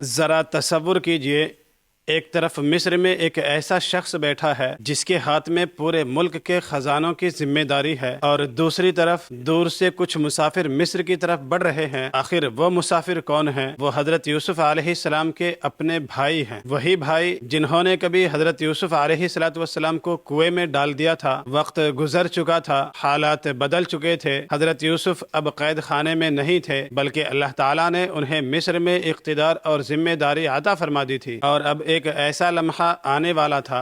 ذرا تصور کیجئے، ایک طرف مصر میں ایک ایسا شخص بیٹھا ہے جس کے ہاتھ میں پورے ملک کے خزانوں کی ذمہ داری ہے، اور دوسری طرف دور سے کچھ مسافر مصر کی طرف بڑھ رہے ہیں۔ آخر وہ مسافر کون ہیں؟ وہ حضرت یوسف علیہ السلام کے اپنے بھائی ہیں، وہی بھائی جنہوں نے کبھی حضرت یوسف علیہ السلام کو کنویں میں ڈال دیا تھا۔ وقت گزر چکا تھا، حالات بدل چکے تھے، حضرت یوسف اب قید خانے میں نہیں تھے، بلکہ اللہ تعالیٰ نے انہیں مصر میں اقتدار اور ذمہ داری عطا فرما دی تھی، اور اب ایک ایسا لمحہ آنے والا تھا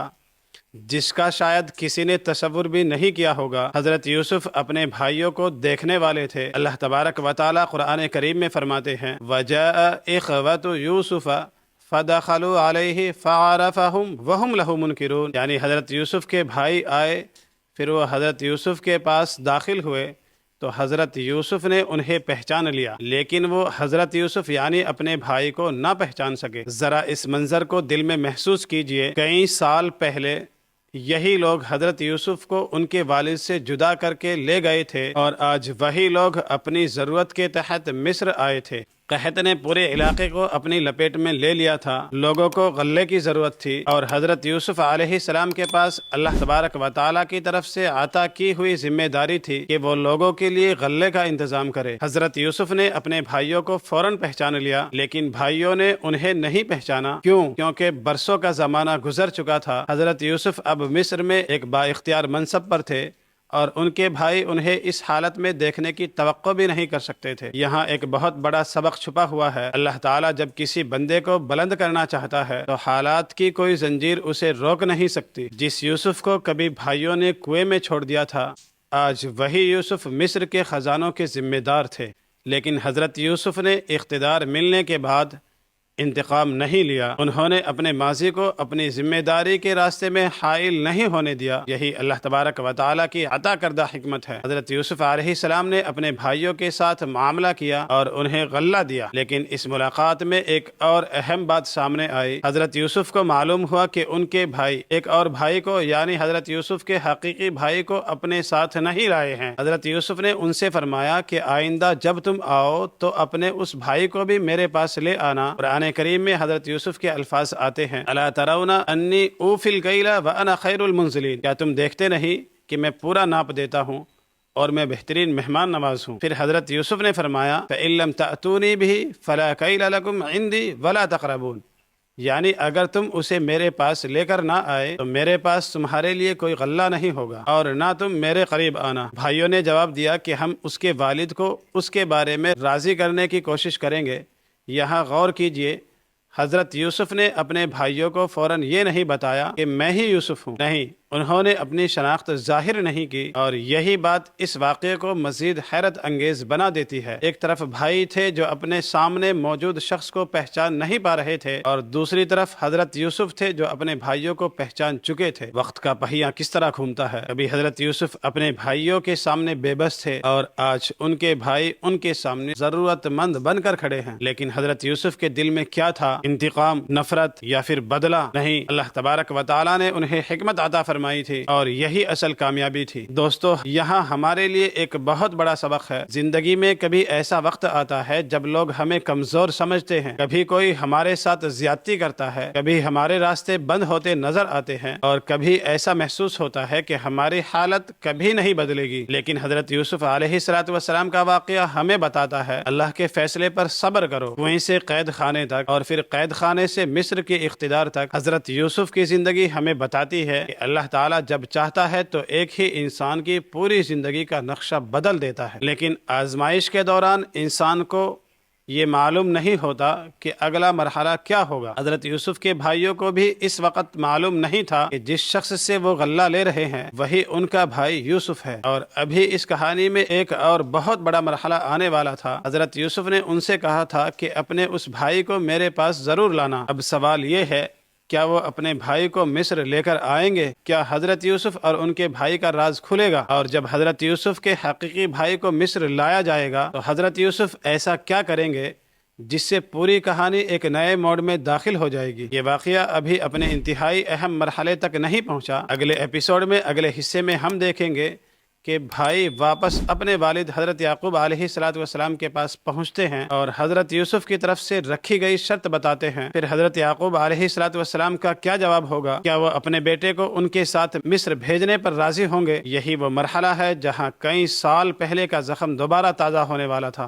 جس کا شاید کسی نے تصور بھی نہیں کیا ہوگا۔ حضرت یوسف اپنے بھائیوں کو دیکھنے والے تھے۔ اللہ تبارک و تعالیٰ قرآن کریم میں فرماتے ہیں وَجَاءَ إِخْوَةُ يُوسُفَ فَدَخَلُوا عَلَيْهِ فَعَرَفَهُمْ وَهُمْ لَهُ مُنْكِرُونَ، یعنی حضرت یوسف کے بھائی آئے، پھر وہ حضرت یوسف کے پاس داخل ہوئے تو حضرت یوسف نے انہیں پہچان لیا، لیکن وہ حضرت یوسف یعنی اپنے بھائی کو نہ پہچان سکے۔ ذرا اس منظر کو دل میں محسوس کیجئے، کئی سال پہلے یہی لوگ حضرت یوسف کو ان کے والد سے جدا کر کے لے گئے تھے، اور آج وہی لوگ اپنی ضرورت کے تحت مصر آئے تھے۔ قحط نے پورے علاقے کو اپنی لپیٹ میں لے لیا تھا، لوگوں کو غلے کی ضرورت تھی، اور حضرت یوسف علیہ السلام کے پاس اللہ تبارک و تعالیٰ کی طرف سے عطا کی ہوئی ذمہ داری تھی کہ وہ لوگوں کے لیے غلے کا انتظام کرے۔ حضرت یوسف نے اپنے بھائیوں کو فوراً پہچان لیا، لیکن بھائیوں نے انہیں نہیں پہچانا۔ کیوں؟ کیونکہ برسوں کا زمانہ گزر چکا تھا۔ حضرت یوسف اب مصر میں ایک با اختیار منصب پر تھے، اور ان کے بھائی انہیں اس حالت میں دیکھنے کی توقع بھی نہیں کر سکتے تھے۔ یہاں ایک بہت بڑا سبق چھپا ہوا ہے۔ اللہ تعالیٰ جب کسی بندے کو بلند کرنا چاہتا ہے تو حالات کی کوئی زنجیر اسے روک نہیں سکتی۔ جس یوسف کو کبھی بھائیوں نے کنویں میں چھوڑ دیا تھا، آج وہی یوسف مصر کے خزانوں کے ذمہ دار تھے، لیکن حضرت یوسف نے اقتدار ملنے کے بعد انتقام نہیں لیا۔ انہوں نے اپنے ماضی کو اپنی ذمہ داری کے راستے میں حائل نہیں ہونے دیا۔ یہی اللہ تبارک و تعالیٰ کی عطا کردہ حکمت ہے۔ حضرت یوسف علیہ السلام نے اپنے بھائیوں کے ساتھ معاملہ کیا اور انہیں غلہ دیا، لیکن اس ملاقات میں ایک اور اہم بات سامنے آئی۔ حضرت یوسف کو معلوم ہوا کہ ان کے بھائی ایک اور بھائی کو یعنی حضرت یوسف کے حقیقی بھائی کو اپنے ساتھ نہیں لائے ہیں۔ حضرت یوسف نے ان سے فرمایا کہ آئندہ جب تم آؤ تو اپنے اس بھائی کو بھی میرے پاس لے آنا۔ قرآن کریم میں حضرت یوسف کے الفاظ آتے ہیں الا ترون انی اوفی الکیل وانا خیر المنزلین، کیا تم دیکھتے نہیں کہ میں پورا ناپ دیتا ہوں اور میں بہترین مہمان نواز ہوں۔ پھر حضرت یوسف نے فرمایا فإن لم تأتونی بہ فلا کیل لکم عندی ولا تقربون، یعنی اگر تم اسے میرے پاس لے کر نہ آئے تو میرے پاس تمہارے لیے کوئی غلہ نہیں ہوگا اور نہ تم میرے قریب آنا۔ بھائیوں نے جواب دیا کہ ہم اس کے والد کو اس کے بارے میں راضی کرنے کی کوشش کریں گے۔ یہاں غور کیجئے، حضرت یوسف نے اپنے بھائیوں کو فوراً یہ نہیں بتایا کہ میں ہی یوسف ہوں، نہیں، انہوں نے اپنی شناخت ظاہر نہیں کی، اور یہی بات اس واقعے کو مزید حیرت انگیز بنا دیتی ہے۔ ایک طرف بھائی تھے جو اپنے سامنے موجود شخص کو پہچان نہیں پا رہے تھے، اور دوسری طرف حضرت یوسف تھے جو اپنے بھائیوں کو پہچان چکے تھے۔ وقت کا پہیہ کس طرح گھومتا ہے۔ کبھی حضرت یوسف اپنے بھائیوں کے سامنے بے بس تھے، اور آج ان کے بھائی ان کے سامنے ضرورت مند بن کر کھڑے ہیں۔ لیکن حضرت یوسف کے دل میں کیا تھا؟ انتقام، نفرت یا پھر بدلہ؟ نہیں، اللہ تبارک و تعالیٰ نے انہیں حکمت عطا فرمائی تھی، اور یہی اصل کامیابی تھی۔ دوستو، یہاں ہمارے لیے ایک بہت بڑا سبق ہے۔ زندگی میں کبھی ایسا وقت آتا ہے جب لوگ ہمیں کمزور سمجھتے ہیں، کبھی کوئی ہمارے ساتھ زیادتی کرتا ہے، کبھی ہمارے راستے بند ہوتے نظر آتے ہیں، اور کبھی ایسا محسوس ہوتا ہے کہ ہماری حالت کبھی نہیں بدلے گی۔ لیکن حضرت یوسف علیہ السلام کا واقعہ ہمیں بتاتا ہے اللہ کے فیصلے پر صبر کرو۔ وہیں سے قید خانے تک، اور پھر قید خانے سے مصر کے اقتدار تک، حضرت یوسف کی زندگی ہمیں بتاتی ہے کہ اللہ تعالیٰ جب چاہتا ہے تو ایک ہی انسان کی پوری زندگی کا نقشہ بدل دیتا ہے، لیکن آزمائش کے دوران انسان کو یہ معلوم نہیں ہوتا کہ اگلا مرحلہ کیا ہوگا۔ حضرت یوسف کے بھائیوں کو بھی اس وقت معلوم نہیں تھا کہ جس شخص سے وہ غلہ لے رہے ہیں وہی ان کا بھائی یوسف ہے، اور ابھی اس کہانی میں ایک اور بہت بڑا مرحلہ آنے والا تھا۔ حضرت یوسف نے ان سے کہا تھا کہ اپنے اس بھائی کو میرے پاس ضرور لانا۔ اب سوال یہ ہے، کیا وہ اپنے بھائی کو مصر لے کر آئیں گے؟ کیا حضرت یوسف اور ان کے بھائی کا راز کھلے گا؟ اور جب حضرت یوسف کے حقیقی بھائی کو مصر لایا جائے گا تو حضرت یوسف ایسا کیا کریں گے جس سے پوری کہانی ایک نئے موڑ میں داخل ہو جائے گی؟ یہ واقعہ ابھی اپنے انتہائی اہم مرحلے تک نہیں پہنچا۔ اگلے ایپیسوڈ میں، اگلے حصے میں ہم دیکھیں گے کہ بھائی واپس اپنے والد حضرت یعقوب علیہ السلام کے پاس پہنچتے ہیں اور حضرت یوسف کی طرف سے رکھی گئی شرط بتاتے ہیں، پھر حضرت یعقوب علیہ السلام کا کیا جواب ہوگا؟ کیا وہ اپنے بیٹے کو ان کے ساتھ مصر بھیجنے پر راضی ہوں گے؟ یہی وہ مرحلہ ہے جہاں کئی سال پہلے کا زخم دوبارہ تازہ ہونے والا تھا۔